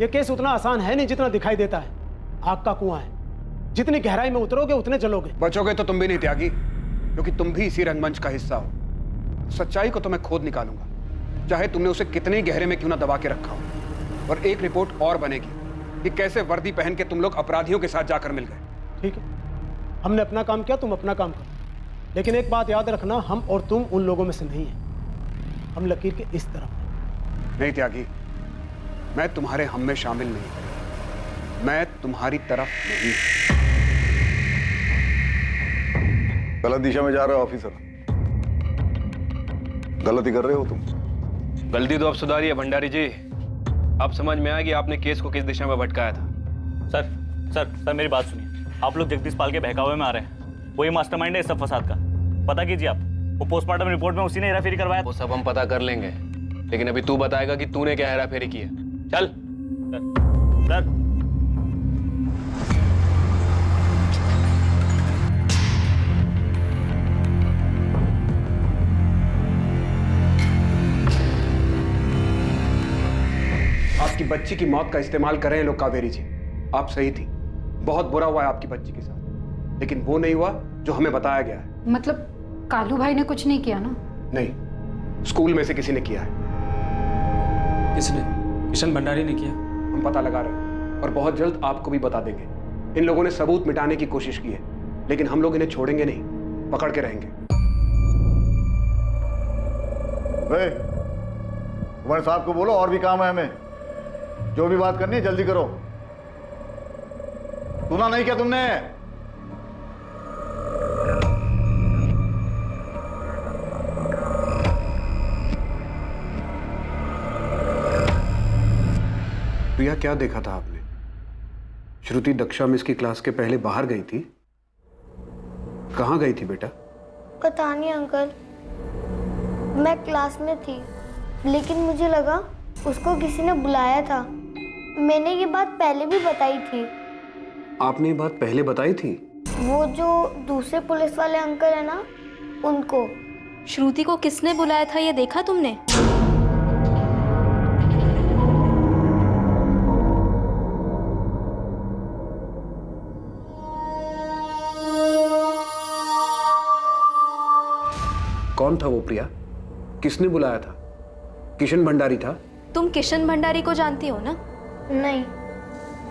यह केस उतना आसान है नहीं जितना दिखाई देता है। आग का कुआं है, जितनी गहराई में उतरोगे उतने जलोगे। बचोगे तो तुम भी नहीं त्यागी, क्योंकि तुम भी इसी रंगमंच का हिस्सा हो। सच्चाई को तो मैं खुद निकालूंगा। चाहे तुमने उसे कितने ही गहरे में क्यों ना दबा के रखा हो। और एक रिपोर्ट और बनेगी कि कैसे वर्दी पहन के तुम लोग अपराधियों के साथ जाकर मिल गए। ठीक है, हमने अपना काम किया, तुम अपना काम करो, लेकिन एक बात याद रखना, हम और तुम उन लोगों में से नहीं हैं। हम लकीर के इस तरफ हैं। नहीं त्यागी, मैं तुम्हारे हम में शामिल नहीं, मैं तुम्हारी तरफ नहीं। गलत दिशा में जा रहे हो ऑफिसर, गलती कर रहे हो तुम। गलती तो अब सुधारी है भंडारी जी। अब समझ में आया कि आपने केस को किस दिशा में भटकाया था। सर सर सर मेरी बात सुनिए। आप लोग जगदीश पाल के बहकावे में आ रहे हैं। वो ही मास्टरमाइंड है इस सब फसाद का। पता कीजिए आप, वो पोस्टमार्टम रिपोर्ट में उसी ने हेराफेरी करवाया। वो सब हम पता कर लेंगे, लेकिन अभी तू बताएगा कि तूने क्या हेराफेरी की है। चल सर आपकी बच्ची की मौत का इस्तेमाल कर रहे हैं लोग कावेरी जी। आप सही थी, बहुत बुरा हुआ है आपकी बच्ची के साथ, लेकिन वो नहीं हुआ जो हमें बताया गया है। मतलब कालू भाई ने कुछ नहीं किया ना? नहीं, स्कूल में से किसी ने किया है। किसने? किशन भंडारी ने किया। हम पता लगा रहे हैं और बहुत जल्द आपको भी बता देंगे। इन लोगों ने सबूत मिटाने की कोशिश की है, लेकिन हम लोग इन्हें छोड़ेंगे नहीं, पकड़ के रहेंगे। कुमार साहब को बोलो और भी काम है हमें, जो भी बात करनी है जल्दी करो। सुना नहीं क्या तुमने? प्रिया, क्या देखा था आपने? श्रुति दक्षा मिस की क्लास के पहले बाहर गई थी। कहाँ गई थी बेटा? पता नहीं अंकल, मैं क्लास में थी, लेकिन मुझे लगा उसको किसी ने बुलाया था। मैंने ये बात पहले भी बताई थी। आपने ये बात पहले बताई थी? वो जो दूसरे पुलिस वाले अंकल है ना, उनको। श्रुति को किसने बुलाया था ये देखा तुमने? कौन था वो प्रिया? किसने बुलाया था? किशन भंडारी था? तुम किशन भंडारी को जानती हो ना? नहीं,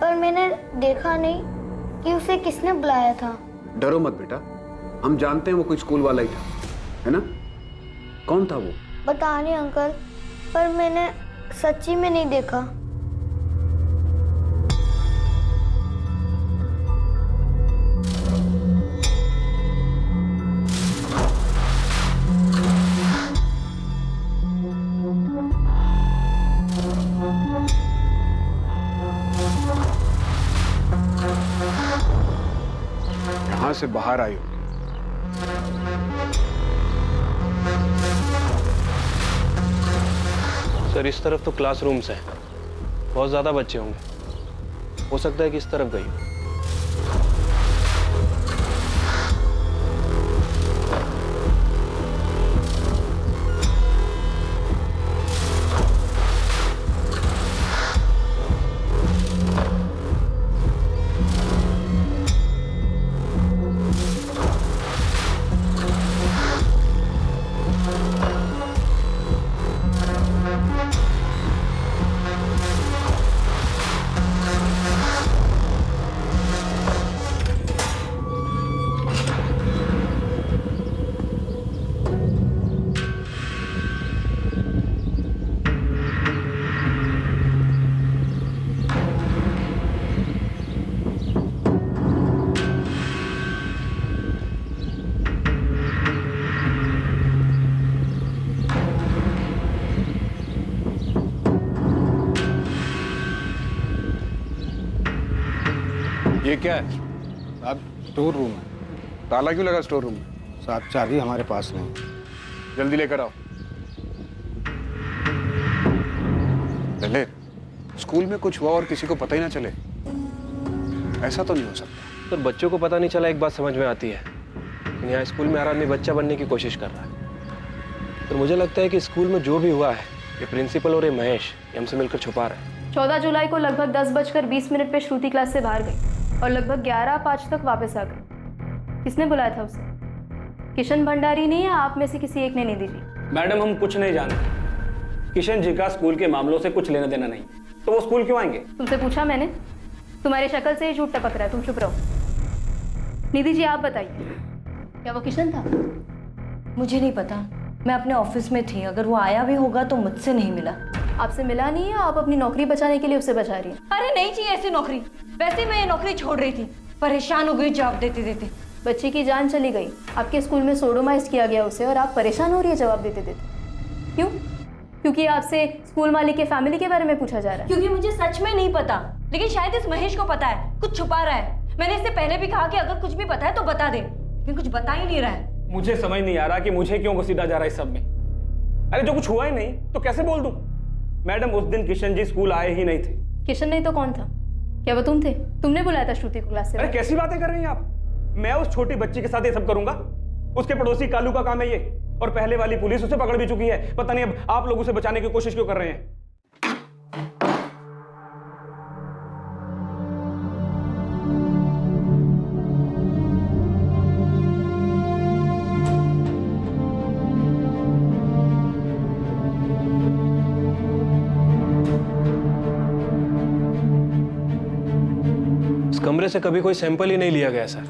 पर मैंने देखा नहीं कि उसे किसने बुलाया था। डरो मत बेटा, हम जानते हैं वो कोई स्कूल वाला ही था, है ना? कौन था वो? पता नहीं अंकल, पर मैंने सच्ची में नहीं देखा। यहां से बाहर आई हो। सर, इस तरफ तो क्लासरूम्स हैं, बहुत ज्यादा बच्चे होंगे, हो सकता है कि इस तरफ गई हो। ये क्या है? साहब स्टोर रूम है। ताला क्यों लगा स्टोर रूम में? साहब चाबी हमारे पास नहीं। जल्दी लेकर आओ। ललित, स्कूल में कुछ हुआ और किसी को पता ही ना चले, ऐसा तो नहीं हो सकता। तो बच्चों को पता नहीं चला, एक बात समझ में आती है, लेकिन यहाँ स्कूल में हर आदमी बच्चा बनने की कोशिश कर रहा है। तो मुझे लगता है कि स्कूल में जो भी हुआ है, ये प्रिंसिपल और ये महेश ये हमसे मिलकर छुपा रहे हैं। 14 जुलाई को लगभग 10:20 पे श्रुति क्लास से बाहर गई और लगभग 11:05 तक वापस आ गई। किसने बुलाया था उसे? किशन भंडारी ने या आप में से किसी एक ने? नहीं दीजिए। मैडम, हम कुछ नहीं जानते। किशन जी का स्कूल के मामलों से कुछ लेना देना नहीं, तो वो स्कूल क्यों आएंगे? तुमसे पूछा मैंने? तुम्हारी शक्ल से ही झूठ टपक रहा है, तुम चुप रहो। निधि जी आप बताइए, क्या वो किशन था? मुझे नहीं पता, मैं अपने ऑफिस में थी, अगर वो आया भी होगा तो मुझसे नहीं मिला। आपसे मिला नहीं है? आप अपनी नौकरी बचाने के लिए उससे बचा रही हैं? अरे नहीं चाहिए ऐसी नौकरी, वैसे मैं ये नौकरी छोड़ रही थी, परेशान हो गई जवाब देते देते। बच्ची की जान चली गई, आपके स्कूल में सोडोमाइज किया गया उसे, और आप परेशान हो रही है जवाब देते देते। क्यों? क्योंकि आपसे स्कूल मालिक के फैमिली के बारे में पूछा जा रहा है। क्योंकि मुझे सच में नहीं पता, लेकिन शायद इस महेश को पता है, कुछ छुपा रहा है। मैंने इससे पहले भी कहा कि अगर कुछ भी पता है तो बता दे, लेकिन कुछ बता ही नहीं रहा है। मुझे समझ नहीं आ रहा कि मुझे क्यों घसीटा जा रहा है इस सब में। अरे जो कुछ हुआ ही नहीं तो कैसे बोल दूं? मैडम उस दिन किशन जी स्कूल आए ही नहीं थे। किशन नहीं तो कौन था? क्या वो तुम थे? तुमने बुलाया था श्रुति को क्लास से? अरे कैसी बातें कर रही हैं आप? मैं उस छोटी बच्ची के साथ ये सब करूंगा? उसके पड़ोसी कालू का काम है ये, और पहले वाली पुलिस उसे पकड़ भी चुकी है। पता नहीं अब आप लोग उसे बचाने की कोशिश क्यों कर रहे हैं? इस कमरे से कभी कोई सैंपल ही नहीं लिया गया सर,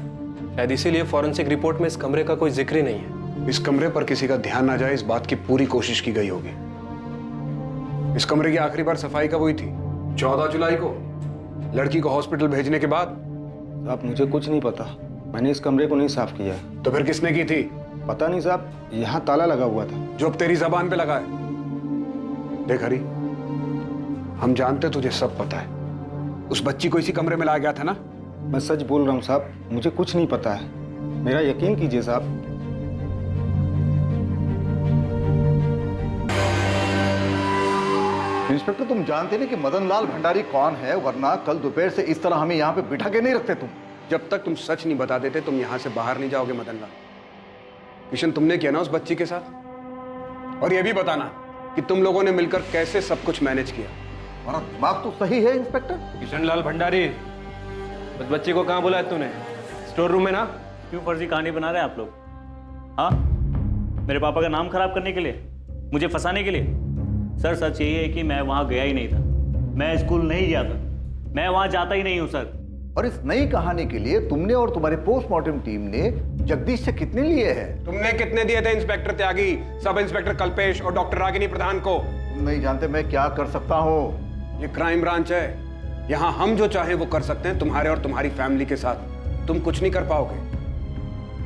शायद इसीलिए फॉरेंसिक रिपोर्ट में इस कमरे का कोई जिक्र ही नहीं है। इस कमरे पर किसी का ध्यान ना जाए इस बात की पूरी कोशिश की गई होगी। इस कमरे की आखिरी बार सफाई कब हुई थी? 14 जुलाई को, लड़की को हॉस्पिटल भेजने के बाद। साहब मुझे कुछ नहीं पता, मैंने इस कमरे को नहीं साफ किया है। तो फिर किसने की थी? पता नहीं साहब, यहाँ ताला लगा हुआ था। जो अब तेरी जबान पे लगा है। देख हरी, हम जानते तुझे सब पता है। उस बच्ची को इसी कमरे में लाया गया था ना? मैं सच बोल रहा हूँ साहब, मुझे कुछ नहीं पता है, मेरा यकीन कीजिए साहब। इंस्पेक्टर तुम जानते नहीं कि मदन लाल भंडारी कौन है, वरना कल दोपहर से इस तरह हमें यहाँ पे बिठा के नहीं रखते तुम। जब तक तुम सच नहीं बता देते तुम यहाँ से बाहर नहीं जाओगे मदन लाल। किशन तुमने किया ना उस बच्ची के साथ? और ये भी बताना कि तुम लोगों ने मिलकर कैसे सब कुछ मैनेज किया। हमारा दिमाग तो सही है इंस्पेक्टर। किशन लाल भंडारी, उस बच्ची को कहाँ बुलाया तूने? स्टोर रूम में ना? क्यों फर्जी कहानी बना रहे हैं आप लोग? हाँ, मेरे पापा का नाम खराब करने के लिए, मुझे फंसाने के लिए? सर सच यही है कि मैं वहाँ गया ही नहीं था, मैं स्कूल नहीं गया था, मैं वहाँ जाता ही नहीं हूँ सर। और इस नई कहानी के लिए तुमने और तुम्हारी पोस्टमार्टम टीम ने जगदीश से कितने लिए हैं? तुमने कितने दिए थे इंस्पेक्टर त्यागी, सब इंस्पेक्टर कल्पेश और डॉक्टर रागिनी प्रधान को? तुम नहीं जानते मैं क्या कर सकता हूँ। ये क्राइम ब्रांच है, यहाँ हम जो चाहें वो कर सकते हैं तुम्हारे और तुम्हारी फैमिली के साथ। तुम कुछ नहीं कर पाओगे।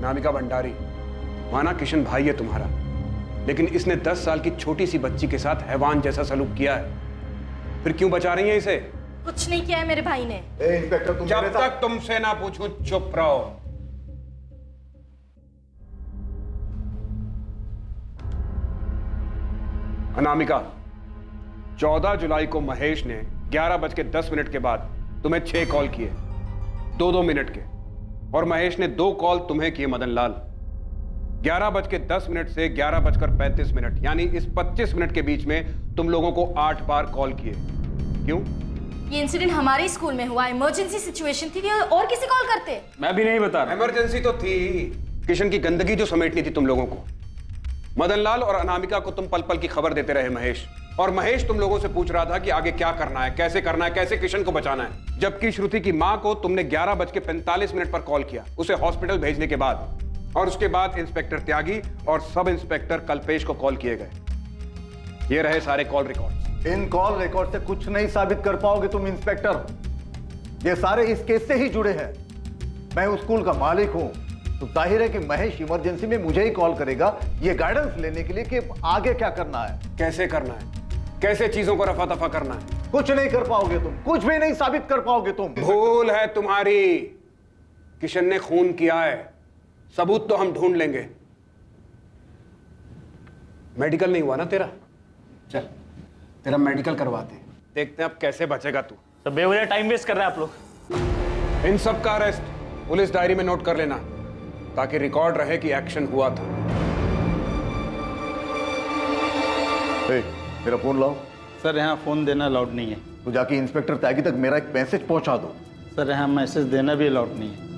नामिका भंडारी, माना किशन भाई है तुम्हारा, लेकिन इसने 10 साल की छोटी सी बच्ची के साथ हैवान जैसा सलूक किया है। फिर क्यों बचा रही है इसे? कुछ नहीं किया है मेरे भाई ने। इंस्पेक्टर तुम जब तक तुमसे ना पूछूं चुप रहो। अनामिका, 14 जुलाई को महेश ने 11:10 के बाद तुम्हें 6 कॉल किए, 2-2 मिनट के, और महेश ने 2 कॉल तुम्हें किए मदन लाल। 11:10 से 11:35, यानी इस 25 मिनट के बीच में तुम लोगों को 8 बार कॉल किए। क्यों? ये इंसिडेंट हमारे स्कूल में हुआ, इमरजेंसी सिचुएशन थी, और किसी कॉल करते? मैं भी नहीं बता रहा। इमरजेंसी तो थी, किशन की गंदगी जो समेटनी थी तुम लोगों को। मदन लाल और अनामिका को तुम पल पल की खबर देते रहे महेश, और महेश तुम लोगों से पूछ रहा था कि आगे क्या करना है, कैसे करना है, कैसे किशन को बचाना है। जबकि श्रुति की मां को तुमने 11:45 पर कॉल किया, उसे हॉस्पिटल भेजने के बाद, और उसके बाद इंस्पेक्टर त्यागी और सब इंस्पेक्टर कल्पेश को कॉल किए गए। ये रहे सारे कॉल रिकॉर्ड। इन कॉल रिकॉर्ड से कुछ नहीं साबित कर पाओगे तुम इंस्पेक्टर। ये सारे इस केस से ही जुड़े हैं। मैं उस स्कूल का मालिक हूं, तो जाहिर है कि महेश इमरजेंसी में मुझे ही कॉल करेगा ये गाइडेंस लेने के लिए कि आगे क्या करना है, कैसे करना है, कैसे चीजों को रफा दफा करना है। कुछ नहीं कर पाओगे तुम, कुछ भी नहीं साबित कर पाओगे तुम। भूल है तुम्हारी। किशन ने खून किया है, सबूत तो हम ढूंढ लेंगे। मेडिकल नहीं हुआ ना तेरा? चल तेरा मेडिकल करवाते हैं, देखते हैं अब कैसे बचेगा तू। सब बेवजह टाइम वेस्ट कर रहे हैं आप लोग। इन सब का अरेस्ट पुलिस डायरी में नोट कर लेना, ताकि रिकॉर्ड रहे कि एक्शन हुआ था। मेरा फोन लाओ। सर यहाँ फोन देना अलाउड नहीं है। तो जाके इंस्पेक्टर त्यागी तक मेरा एक मैसेज पहुंचा दो। सर यहाँ मैसेज देना भी अलाउड नहीं है।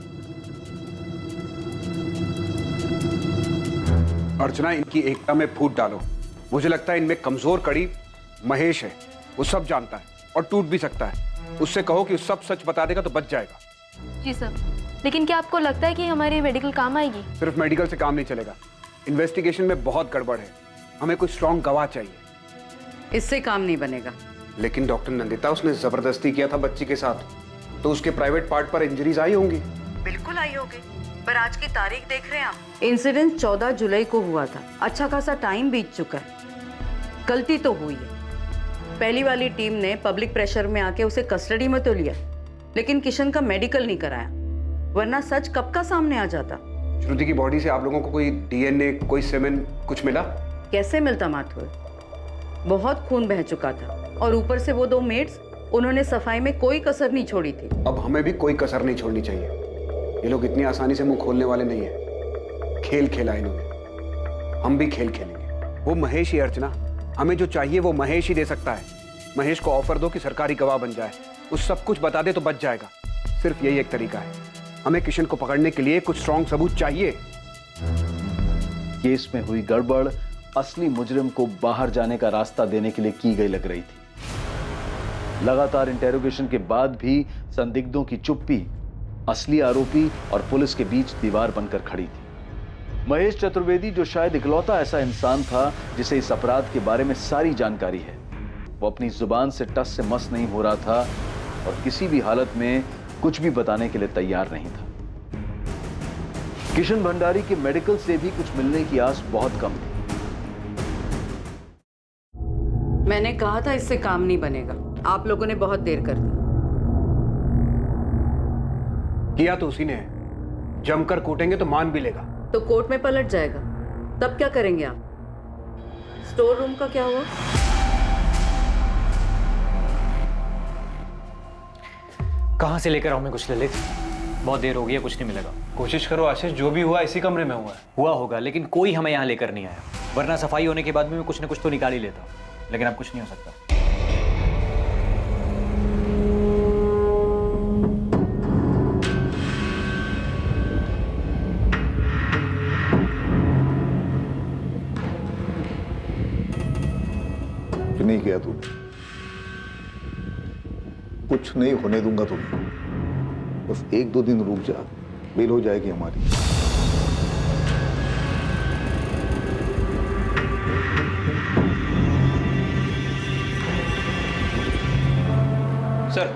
अर्चना, इनकी एकता में फूट डालो। मुझे लगता है इनमें कमजोर कड़ी महेश है, वो सब जानता है और टूट भी सकता है। उससे कहो कि सब सच बता देगा तो बच जाएगा। जी सर, लेकिन क्या आपको लगता है कि हमारी मेडिकल काम आएगी? सिर्फ मेडिकल से काम नहीं चलेगा, इन्वेस्टिगेशन में बहुत गड़बड़ है। हमें कोई स्ट्रॉन्ग गवाह चाहिए। इससे काम नहीं बनेगा। लेकिन डॉक्टर नंदिता, उसने जबरदस्ती किया था बच्ची के साथ, तो उसके प्राइवेट पार्ट पर इंजरीज आई होंगी। बिल्कुल आई होगी, पर आज की तारीख देख रहे हैं आप। इंसिडेंट 14 जुलाई को हुआ था, अच्छा खासा टाइम बीत चुका है। गलती तो हुई है। पहली वाली टीम ने पब्लिक प्रेशर में आके उसे कस्टडी में तो लिया, लेकिन किशन का मेडिकल नहीं कराया, वरना सच कब का सामने आ जाता। श्रुति की बॉडी से आप लोगों को कोई डीएनए, कोई सेमेन कुछ मिला? कैसे मिलता माथुर, बहुत खून बह चुका था, और ऊपर से वो 2 मेड्स, उन्होंने सफाई में कोई कसर नहीं छोड़ी थी। अब हमें भी कोई कसर नहीं छोड़नी चाहिए। ये लोग इतनी आसानी से मुंह खोलने वाले नहीं है। खेल खेला इन्होंने, हम भी खेल खेलेंगे। वो महेश ही अर्चना, हमें जो चाहिए वो महेश ही दे सकता है। महेश को ऑफर दो कि सरकारी गवाह बन जाए, उस सब कुछ बता दे तो बच जाएगा। सिर्फ यही एक तरीका है। हमें किशन को पकड़ने के लिए कुछ स्ट्रॉन्ग सबूत चाहिए। केस में हुई गड़बड़ असली मुजरिम को बाहर जाने का रास्ता देने के लिए की गई लग रही थी। लगातार इंटेरोगेशन के बाद भी संदिग्धों की चुप्पी असली आरोपी और पुलिस के बीच दीवार बनकर खड़ी थी। महेश चतुर्वेदी, जो शायद इकलौता ऐसा इंसान था जिसे इस अपराध के बारे में सारी जानकारी है, वो अपनी जुबान से टस से मस नहीं हो रहा था और किसी भी हालत में कुछ भी बताने के लिए तैयार नहीं था। किशन भंडारी के मेडिकल से भी कुछ मिलने की आस बहुत कम थी। मैंने कहा था इससे काम नहीं बनेगा, आप लोगों ने बहुत देर कर दी। किया तो उसी ने है, जमकर कूटेंगे तो मान भी लेगा। तो कोर्ट में पलट जाएगा, तब क्या करेंगे आप? स्टोर रूम का क्या हुआ? कहां से लेकर आऊं मैं कुछ ललित? बहुत देर हो गई है, कुछ नहीं मिलेगा। कोशिश करो आशीष, जो भी हुआ इसी कमरे में हुआ है। हुआ होगा, लेकिन कोई हमें यहाँ लेकर नहीं आया, वरना सफाई होने के बाद भी मैं कुछ न कुछ तो निकाल ही लेता। लेकिन अब कुछ नहीं हो सकता। नहीं किया तूने, कुछ नहीं होने दूंगा तुम्हें। बस 1-2 दिन रुक जा, बेल हो जाएगी हमारी। सर,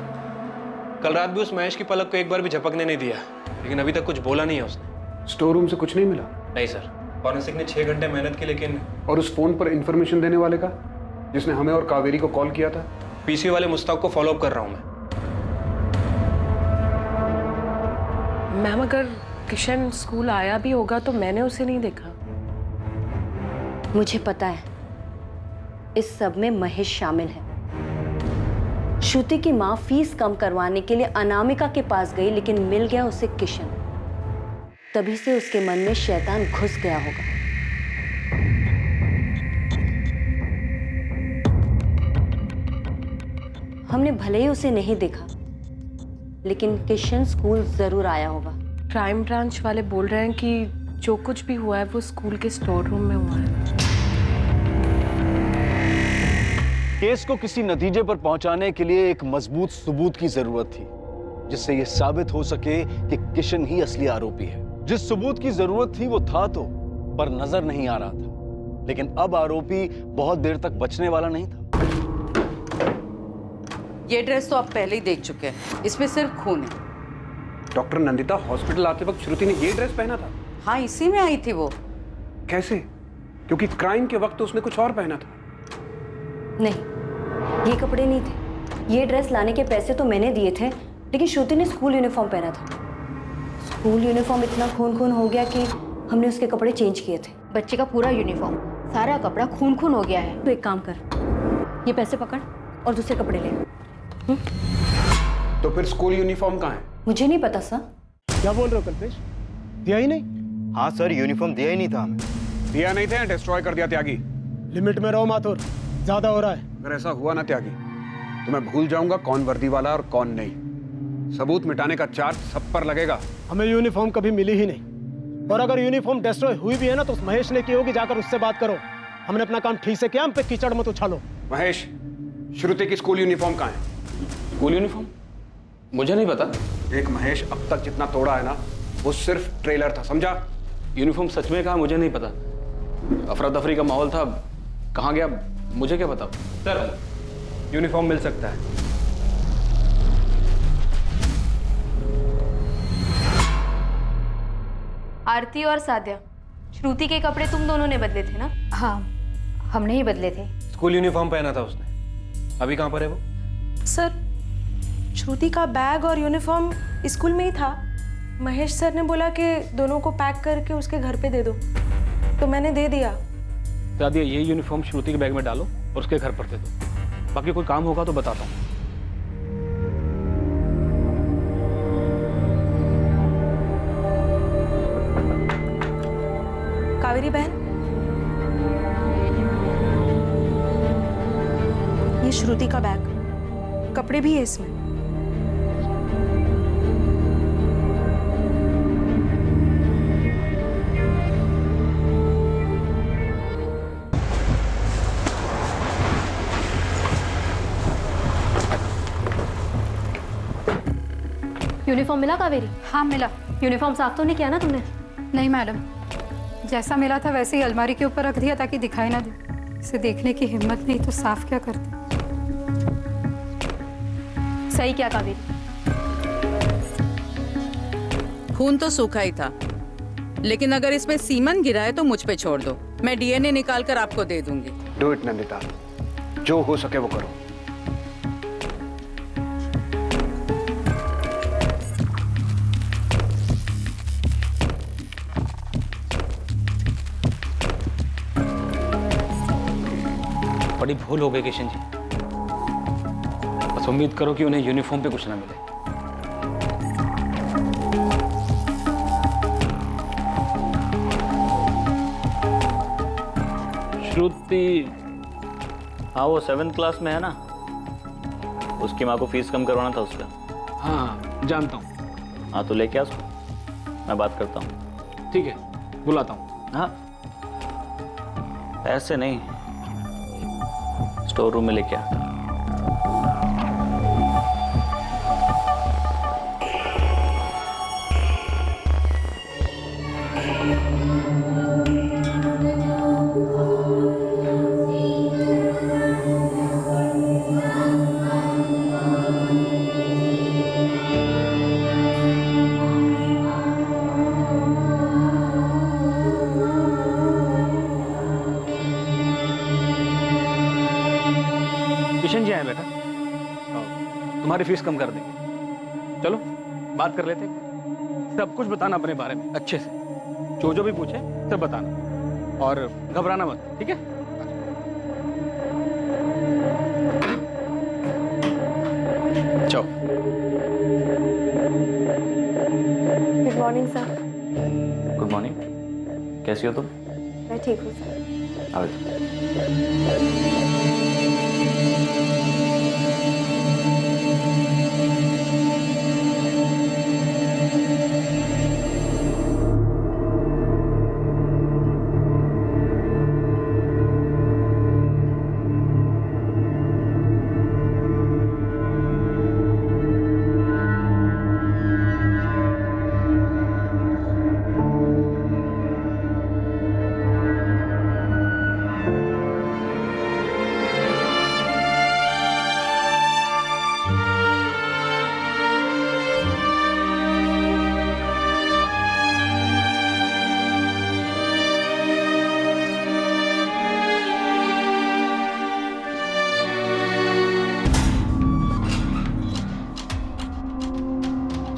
कल रात भी उस महेश की पलक को एक बार भी झपकने नहीं दिया, लेकिन अभी तक कुछ बोला नहीं है उसने। स्टोर रूम से कुछ नहीं मिला? नहीं सर, फॉरेंसिक ने 6 घंटे मेहनत की, लेकिन। और उस फोन पर इंफॉर्मेशन देने वाले का, जिसने हमें और कावेरी को कॉल किया था? पीसी वाले मुस्ताक को फॉलो अप कर रहा हूं मैं। मैम, अगर किशन स्कूल आया भी होगा तो मैंने उसे नहीं देखा। मुझे पता है इस सब में महेश शामिल है। श्रुति की माँ फीस कम करवाने के लिए अनामिका के पास गई, लेकिन मिल गया उसे किशन। तभी से उसके मन में शैतान घुस गया होगा। हमने भले ही उसे नहीं देखा, लेकिन किशन स्कूल जरूर आया होगा। क्राइम ब्रांच वाले बोल रहे हैं कि जो कुछ भी हुआ है वो स्कूल के स्टोर रूम में हुआ है। केस को किसी नतीजे पर पहुंचाने के लिए एक मजबूत सबूत की जरूरत थी, जिससे यह साबित हो सके कि किशन ही असली आरोपी है। जिस सबूत की जरूरत थी वो था तो, पर नजर नहीं आ रहा था। लेकिन अब आरोपी बहुत देर तक बचने वाला नहीं था। ये ड्रेस तो आप पहले ही देख चुके हैं, इसमें सिर्फ खून है। डॉक्टर नंदिता, हॉस्पिटल आते वक्त श्रुति ने ये ड्रेस पहना था? हाँ, इसी में आई थी वो। कैसे? क्योंकि क्राइम के वक्त तो उसने कुछ और पहना था। नहीं, ये कपड़े नहीं थे। ये ड्रेस लाने के पैसे तो मैंने दिए थे, लेकिन श्रुति ने स्कूल यूनिफॉर्म पहना था। स्कूल यूनिफॉर्म इतना खून खून हो गया कि हमने उसके कपड़े चेंज किए थे। बच्चे का पूरा यूनिफॉर्म, सारा कपड़ा खून खून हो गया है। तो एक काम कर, ये पैसे पकड़ और दूसरे कपड़े ले। तो फिर स्कूल यूनिफॉर्म कहाँ है? मुझे नहीं पता सर। क्या बोल रहे हो कल्पेश? दिया ही नहीं? हाँ सर, यूनिफॉर्म दिया ही नहीं था हमें। दिया नहीं था या डिस्ट्रॉय कर दिया त्यागी? लिमिट में रहो माथुर, ज्यादा हो रहा है। अगर ऐसा हुआ ना त्यागी, तो मैं भूल जाऊंगा कौन वर्दी वाला और कौन नहीं। सबूत मिटाने का चार्ज सब पर लगेगा। हमें यूनिफॉर्म कभी मिली ही नहीं, और अगर यूनिफॉर्म डिस्ट्रॉय हुई भी है ना तो उस महेश ने की होगी, जाकर उससे बात करो। हमने अपना काम ठीक से किया, हम पे कीचड़ मत उछालो। महेश, श्रुति की स्कूल यूनिफॉर्म कहाँ है? School uniform? मुझे नहीं पता। देख महेश, अब तक जितना तोड़ा है ना, वो सिर्फ ट्रेलर था, समझा? यूनिफॉर्म सच में कहा मुझे नहीं पता। अफरा तफरी का माहौल था, कहाँ गया मुझे क्या पता। सर, यूनिफॉर्म मिल सकता है। आरती और साध्या, श्रुति के कपड़े तुम दोनों ने बदले थे ना? हाँ, हमने ही बदले थे। स्कूल यूनिफॉर्म पहना था उसने। अभी कहाँ पर है वो? सर, श्रुति का बैग और यूनिफॉर्म स्कूल में ही था। महेश सर ने बोला कि दोनों को पैक करके उसके घर पे दे दो, तो मैंने दे दिया। दादी, ये यूनिफॉर्म श्रुति के बैग में डालो और उसके घर पर दे दो। बाकी कोई काम होगा तो बताता हूँ। कावेरी बहन, ये श्रुति का बैग, कपड़े भी है इसमें। यूनिफॉर्म मिला कावेरी? हाँ मिला। यूनिफॉर्म साफ तो नहीं किया ना तुमने? नहीं मैडम, जैसा मिला था वैसे ही अलमारी के ऊपर रख दिया ताकि दिखाई ना दे। इसे देखने की हिम्मत नहीं तो साफ क्या करते। सही क्या कावेरी? खून तो सूखा ही था, लेकिन अगर इसमें सीमन गिरा है तो मुझ पे छोड़ दो, मैं डीएनए निकाल कर आपको दे दूंगी। डू इट नंदिता, जो हो सके वो करो। बड़ी भूल हो गई किशन जी। बस उम्मीद करो कि उन्हें यूनिफॉर्म पे कुछ ना मिले। श्रुति, हाँ वो 7th क्लास में है ना, उसकी माँ को फीस कम करवाना था उसका। हाँ जानता हूँ। हाँ तो लेके आ उसको, मैं बात करता हूँ। ठीक है, बुलाता हूँ। हाँ ऐसे नहीं, स्टोर रूम में लेके आ। किशन जी आए बेटा, तुम्हारी फीस कम कर देंगे। चलो बात कर लेते हैं। सब कुछ बताना अपने बारे में अच्छे से, जो भी पूछे सब बताना और घबराना मत, ठीक है? चलो। Good morning sir. Good morning, कैसी हो तुम? मैं ठीक हूँ सर। आओ।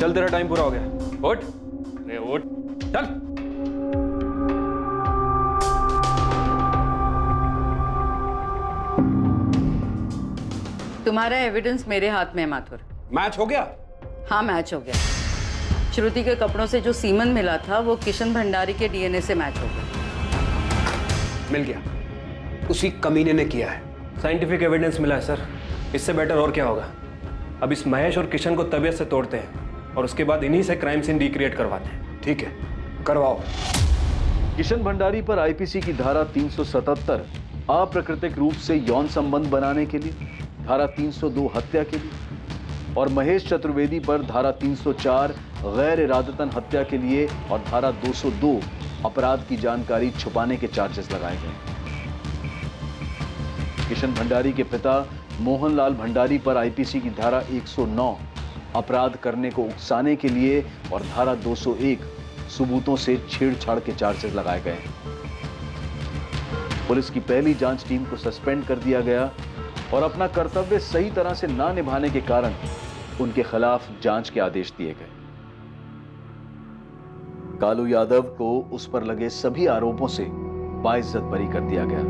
चल, तेरा टाइम पूरा हो गया। उठ, अरे उठ, चल। तुम्हारा एविडेंस मेरे हाथ में है माथुर। मैच हो गया? हाँ मैच हो गया। श्रुति के कपड़ों से जो सीमन मिला था वो किशन भंडारी के डीएनए से मैच हो गया। मिल गया, उसी कमीने ने किया है। साइंटिफिक एविडेंस मिला है सर, इससे बेटर और क्या होगा। अब इस महेश और किशन को तबीयत से तोड़ते हैं और उसके बाद इन्हीं से क्राइम सीन रिक्रिएट करवाते हैं। ठीक है, करवाओ। किशन भंडारी पर आईपीसी की धारा 377 अप्राकृतिक रूप से यौन संबंध बनाने के लिए, धारा 302 हत्या के लिए और महेश चतुर्वेदी पर धारा 304 गैर इरादतन हत्या के लिए और धारा 202 अपराध की जानकारी छुपाने के चार्जेस लगाए गए। किशन भंडारी के पिता मोहनलाल भंडारी पर आईपीसी की धारा 109 अपराध करने को उकसाने के लिए और धारा 201 सबूतों से छेड़छाड़ के चार्जेस लगाए गए। पुलिस की पहली जांच टीम को सस्पेंड कर दिया गया और अपना कर्तव्य सही तरह से ना निभाने के कारण उनके खिलाफ जांच के आदेश दिए गए। कालू यादव को उस पर लगे सभी आरोपों से बाइज्जत बरी कर दिया गया।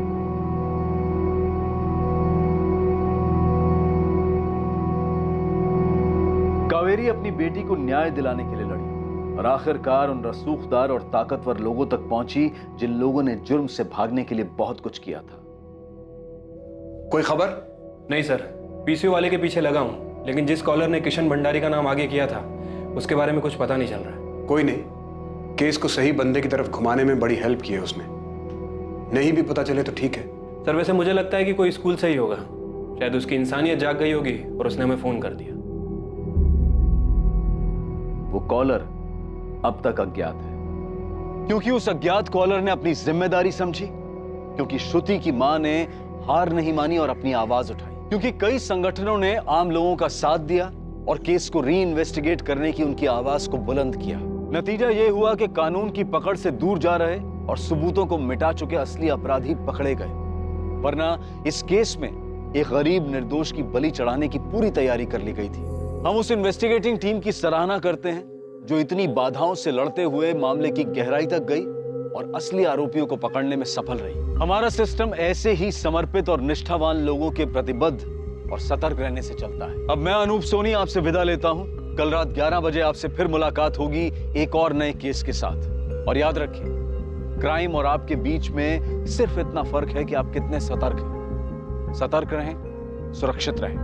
कावेरी अपनी बेटी को न्याय दिलाने के लिए लड़ी और आखिरकार उन रसूखदार और ताकतवर लोगों तक पहुंची जिन लोगों ने जुर्म से भागने के लिए बहुत कुछ किया था। कोई खबर? नहीं सर, पीसीओ वाले के पीछे लगा हूं, लेकिन जिस कॉलर ने किशन भंडारी का नाम आगे किया था उसके बारे में कुछ पता नहीं चल रहा है। कोई नहीं, केस को सही बंदे की तरफ घुमाने में बड़ी हेल्प की है उसने। नहीं भी पता चले तो ठीक है। सर वैसे मुझे लगता है कि कोई स्कूल से ही होगा, शायद उसकी इंसानियत जाग गई होगी और उसने हमें फोन कर दिया। वो कॉलर अब तक अज्ञात है, क्योंकि उस अज्ञात कॉलर ने अपनी जिम्मेदारी समझी, क्योंकि श्रुति की मां ने हार नहीं मानी और अपनी आवाज उठाई, क्योंकि कई संगठनों ने आम लोगों का साथ दिया और केस को री इन्वेस्टिगेट करने की उनकी आवाज को बुलंद किया। नतीजा यह हुआ कि कानून की पकड़ से दूर जा रहे और सबूतों को मिटा चुके असली अपराधी पकड़े गए, वरना इस केस में एक गरीब निर्दोष की बलि चढ़ाने की पूरी तैयारी कर ली गई थी। हम उस इन्वेस्टिगेटिंग टीम की सराहना करते हैं जो इतनी बाधाओं से लड़ते हुए मामले की गहराई तक गई और असली आरोपियों को पकड़ने में सफल रही। हमारा सिस्टम ऐसे ही समर्पित और निष्ठावान लोगों के प्रतिबद्ध और सतर्क रहने से चलता है। अब मैं अनूप सोनी आपसे विदा लेता हूं। कल रात 11 बजे आपसे फिर मुलाकात होगी एक और नए केस के साथ। और याद रखिए, क्राइम और आपके बीच में सिर्फ इतना फर्क है कि आप कितने सतर्क हैं। सतर्क रहें, सुरक्षित रहें।